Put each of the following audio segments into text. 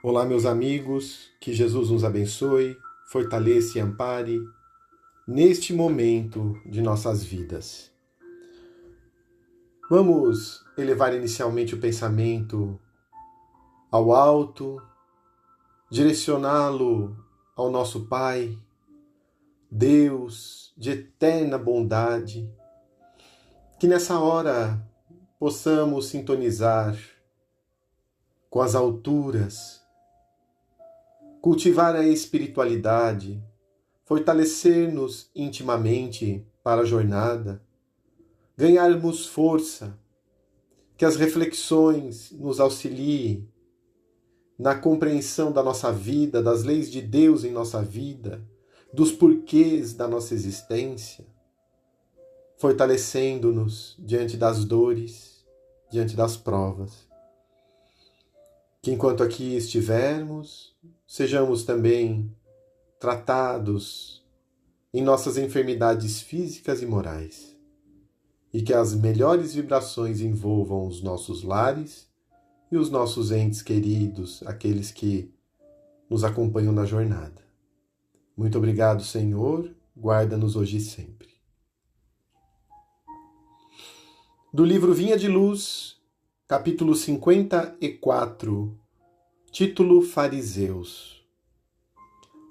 Olá, meus amigos, que Jesus nos abençoe, fortaleça e ampare neste momento de nossas vidas. Vamos elevar inicialmente o pensamento ao alto, direcioná-lo ao nosso Pai, Deus de eterna bondade, que nessa hora possamos sintonizar com as alturas, cultivar a espiritualidade, fortalecer-nos intimamente para a jornada, ganharmos força, que as reflexões nos auxiliem na compreensão da nossa vida, das leis de Deus em nossa vida, dos porquês da nossa existência, fortalecendo-nos diante das dores, diante das provas. Que enquanto aqui estivermos, sejamos também tratados em nossas enfermidades físicas e morais, e que as melhores vibrações envolvam os nossos lares e os nossos entes queridos, aqueles que nos acompanham na jornada. Muito obrigado, Senhor, guarda-nos hoje e sempre. Do livro Vinha de Luz, capítulo 54, título Fariseus.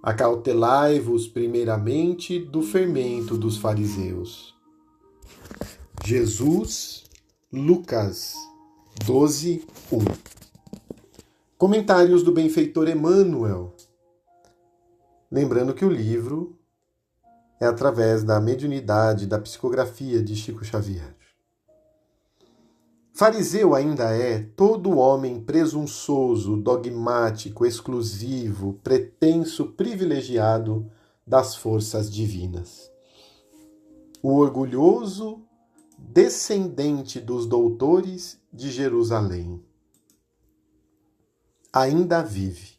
Acautelai-vos primeiramente do fermento dos fariseus. Jesus, Lucas 12, 1. Comentários do benfeitor Emmanuel. Lembrando que o livro é através da mediunidade da psicografia de Chico Xavier. Fariseu ainda é todo homem presunçoso, dogmático, exclusivo, pretenso, privilegiado das forças divinas. O orgulhoso descendente dos doutores de Jerusalém. Ainda vive.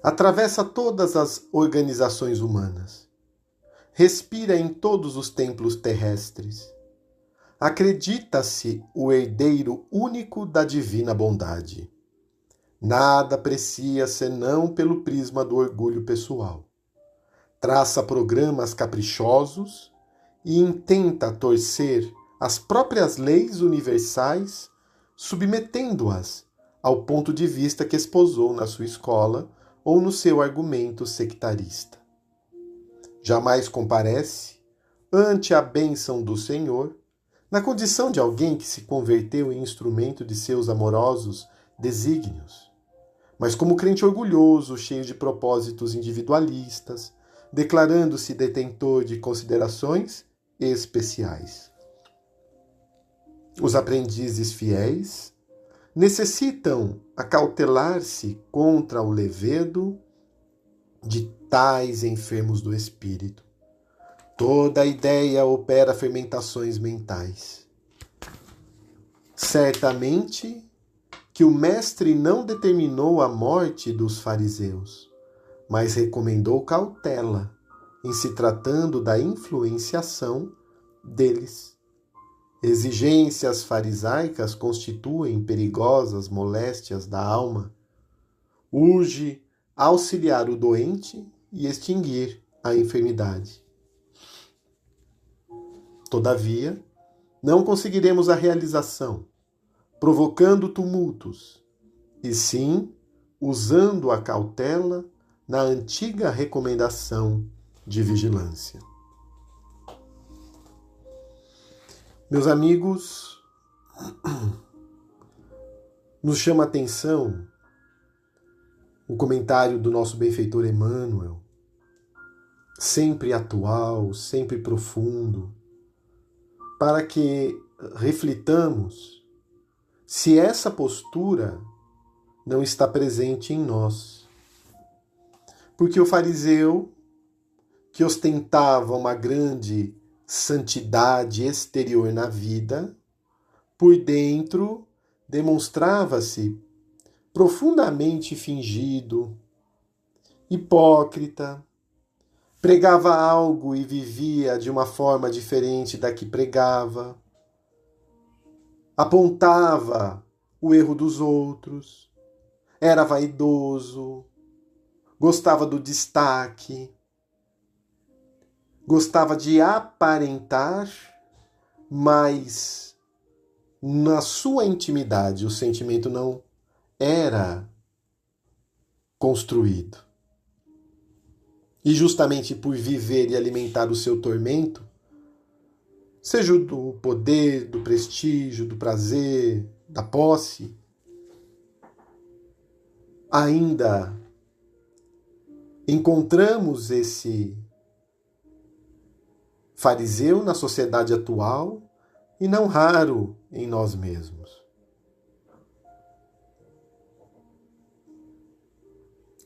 Atravessa todas as organizações humanas. Respira em todos os templos terrestres. Acredita-se o herdeiro único da divina bondade. Nada aprecia senão pelo prisma do orgulho pessoal. Traça programas caprichosos e intenta torcer as próprias leis universais, submetendo-as ao ponto de vista que esposou na sua escola ou no seu argumento sectarista. Jamais comparece ante a bênção do Senhor, na condição de alguém que se converteu em instrumento de seus amorosos desígnios, mas como crente orgulhoso, cheio de propósitos individualistas, declarando-se detentor de considerações especiais. Os aprendizes fiéis necessitam acautelar-se contra o levedo de tais enfermos do espírito. Toda a ideia opera fermentações mentais. Certamente que o mestre não determinou a morte dos fariseus, mas recomendou cautela em se tratando da influenciação deles. Exigências farisaicas constituem perigosas moléstias da alma. Urge auxiliar o doente e extinguir a enfermidade. Todavia, não conseguiremos a realização, provocando tumultos, e sim usando a cautela na antiga recomendação de vigilância. Meus amigos, nos chama a atenção o comentário do nosso benfeitor Emmanuel, sempre atual, sempre profundo, para que reflitamos se essa postura não está presente em nós. Porque o fariseu, que ostentava uma grande santidade exterior na vida, por dentro demonstrava-se profundamente fingido, hipócrita, pregava algo e vivia de uma forma diferente da que pregava, apontava o erro dos outros, era vaidoso, gostava do destaque, gostava de aparentar, mas na sua intimidade o sentimento não era construído. E justamente por viver e alimentar o seu tormento, seja o do poder, do prestígio, do prazer, da posse, ainda encontramos esse fariseu na sociedade atual e não raro em nós mesmos.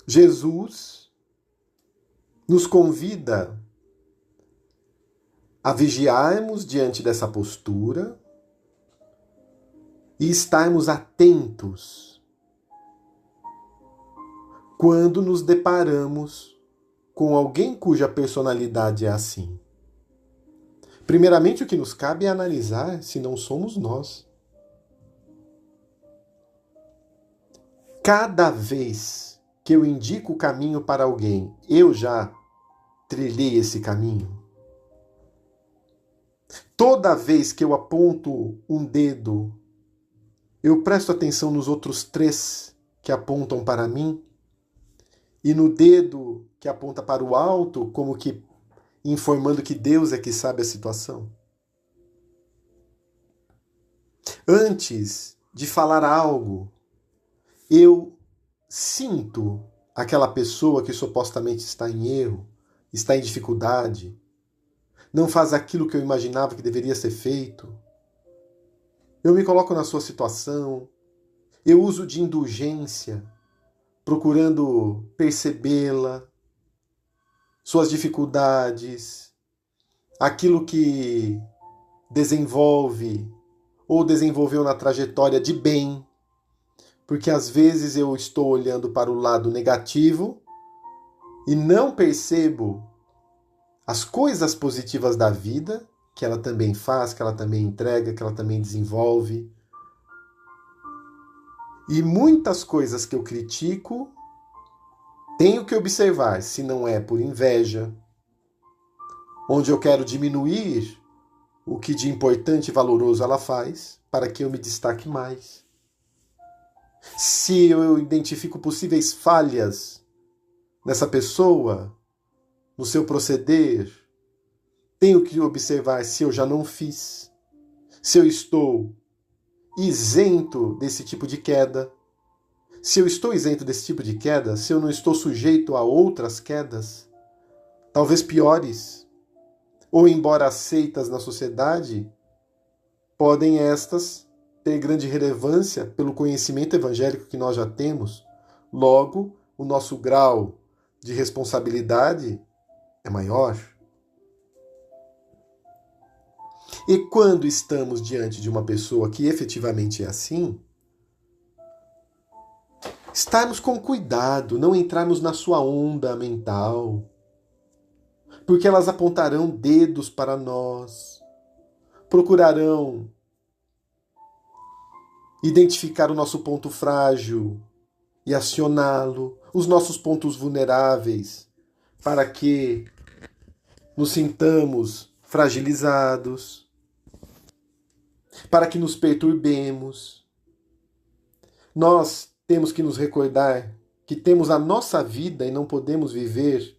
Jesus nos convida a vigiarmos diante dessa postura e estarmos atentos quando nos deparamos com alguém cuja personalidade é assim. Primeiramente, o que nos cabe é analisar se não somos nós. Cada vez que eu indico o caminho para alguém, eu já trilhei esse caminho. Toda vez que eu aponto um dedo, eu presto atenção nos outros 3 que apontam para mim, e no dedo que aponta para o alto, como que informando que Deus é que sabe a situação. Antes de falar algo, eu sinto aquela pessoa que supostamente está em erro, está em dificuldade, não faz aquilo que eu imaginava que deveria ser feito. Eu me coloco na sua situação, eu uso de indulgência, procurando percebê-la, suas dificuldades, aquilo que desenvolve ou desenvolveu na trajetória de bem, porque às vezes eu estou olhando para o lado negativo e não percebo as coisas positivas da vida, que ela também faz, que ela também entrega, que ela também desenvolve. E muitas coisas que eu critico, tenho que observar se não é por inveja, onde eu quero diminuir o que de importante e valoroso ela faz, para que eu me destaque mais. Se eu identifico possíveis falhas nessa pessoa, no seu proceder, tenho que observar se eu já não fiz, se eu estou isento desse tipo de queda. Se eu estou isento desse tipo de queda, se eu não estou sujeito a outras quedas, talvez piores, ou embora aceitas na sociedade, podem estas ter grande relevância pelo conhecimento evangélico que nós já temos. Logo, o nosso grau de responsabilidade é maior. E quando estamos diante de uma pessoa que efetivamente é assim, estarmos com cuidado, não entrarmos na sua onda mental, porque elas apontarão dedos para nós, procurarão identificar o nosso ponto frágil e acioná-lo, os nossos pontos vulneráveis, para que nos sintamos fragilizados, para que nos perturbemos. Nós temos que nos recordar que temos a nossa vida e não podemos viver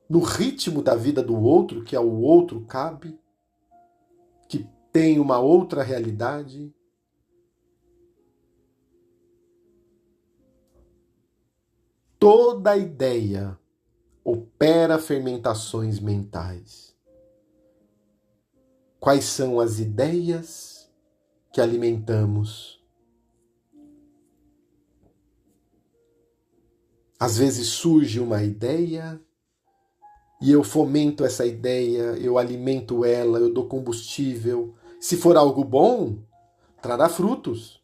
no ritmo da vida do outro, que ao outro cabe, que tem uma outra realidade. Toda ideia opera fermentações mentais. Quais são as ideias que alimentamos? Às vezes surge uma ideia e eu fomento essa ideia, eu alimento ela, eu dou combustível. Se for algo bom, trará frutos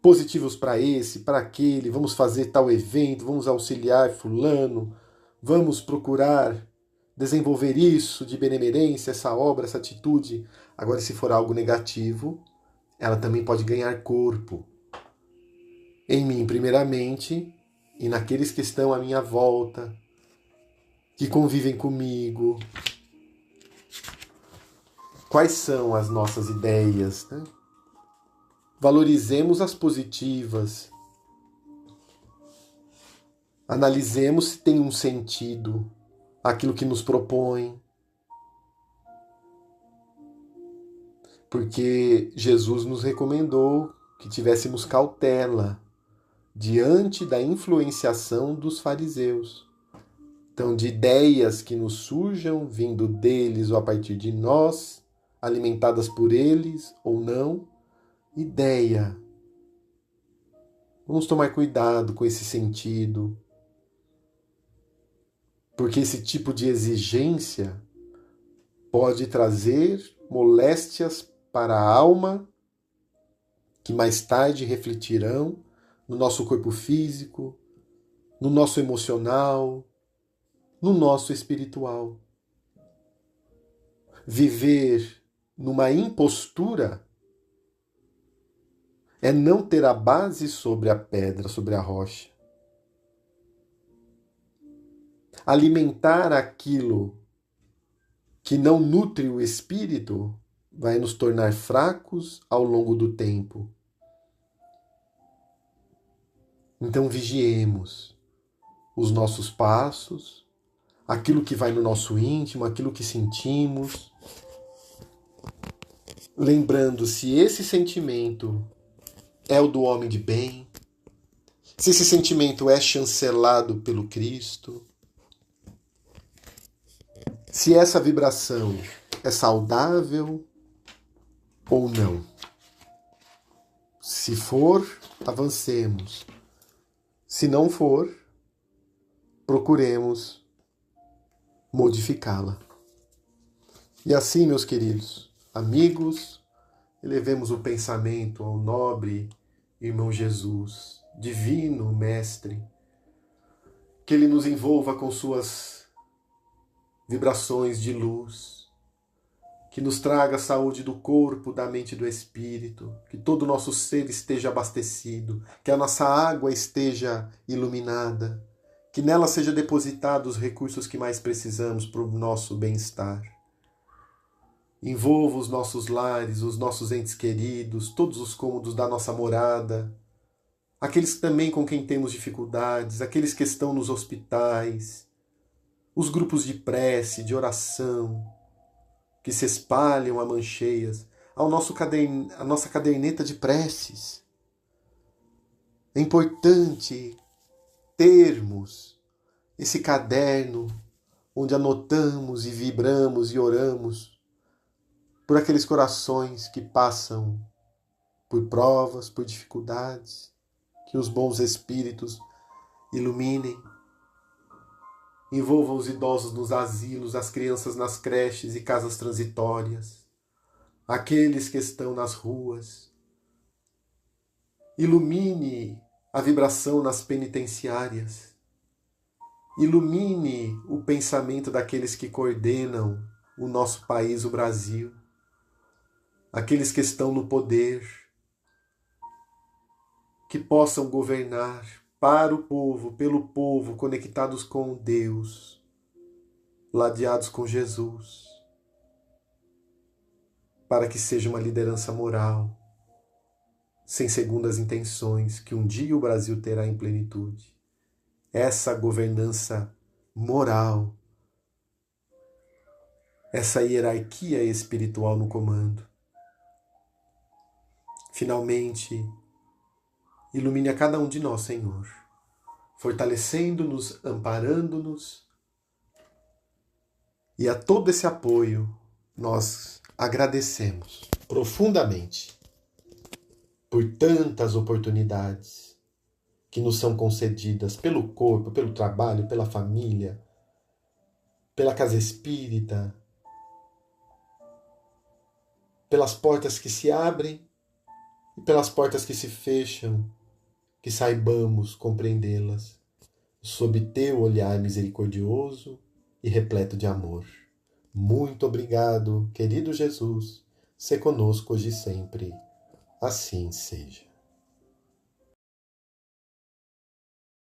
positivos para esse, para aquele. Vamos fazer tal evento, vamos auxiliar fulano, vamos procurar desenvolver isso de benemerência, essa obra, essa atitude. Agora, se for algo negativo, ela também pode ganhar corpo. em mim primeiramente e naqueles que estão à minha volta, que convivem comigo. Quais são as nossas ideias, né? Valorizemos as positivas. Analisemos se tem um sentido aquilo que nos propõe. Porque Jesus nos recomendou que tivéssemos cautela diante da influenciação dos fariseus. Então, de ideias que nos surjam vindo deles ou a partir de nós, alimentadas por eles ou não, ideia. Vamos tomar cuidado com esse sentido, porque esse tipo de exigência pode trazer moléstias para a alma, que mais tarde refletirão no nosso corpo físico, no nosso emocional, no nosso espiritual. Viver numa impostura é não ter a base sobre a pedra, sobre a rocha. Alimentar aquilo que não nutre o espírito vai nos tornar fracos ao longo do tempo. Então vigiemos os nossos passos, aquilo que vai no nosso íntimo, aquilo que sentimos, lembrando se esse sentimento é o do homem de bem, se esse sentimento é chancelado pelo Cristo, se essa vibração é saudável ou não. Se for, avancemos. Se não for, procuremos modificá-la. E assim, meus queridos amigos, elevemos o pensamento ao nobre irmão Jesus, divino Mestre, que Ele nos envolva com suas vibrações de luz, que nos traga a saúde do corpo, da mente e do espírito, que todo o nosso ser esteja abastecido, que a nossa água esteja iluminada, que nela seja depositado os recursos que mais precisamos para o nosso bem-estar. Envolva os nossos lares, os nossos entes queridos, todos os cômodos da nossa morada, aqueles também com quem temos dificuldades, aqueles que estão nos hospitais, os grupos de prece, de oração, que se espalham a mancheias, a nossa caderneta de preces. É importante termos esse caderno onde anotamos e vibramos e oramos por aqueles corações que passam por provas, por dificuldades, que os bons espíritos iluminem. Envolvam os idosos nos asilos, as crianças nas creches e casas transitórias, aqueles que estão nas ruas. Ilumine a vibração nas penitenciárias. Ilumine o pensamento daqueles que coordenam o nosso país, o Brasil. Aqueles que estão no poder, que possam governar para o povo, pelo povo, conectados com Deus, ladeados com Jesus, para que seja uma liderança moral, sem segundas intenções, que um dia o Brasil terá em plenitude. Essa governança moral, essa hierarquia espiritual no comando. Finalmente, ilumine a cada um de nós, Senhor, fortalecendo-nos, amparando-nos, e a todo esse apoio nós agradecemos profundamente por tantas oportunidades que nos são concedidas pelo corpo, pelo trabalho, pela família, pela casa espírita, pelas portas que se abrem e pelas portas que se fecham, que saibamos compreendê-las sob teu olhar misericordioso e repleto de amor. Muito obrigado, querido Jesus, se conosco hoje e sempre. Assim seja.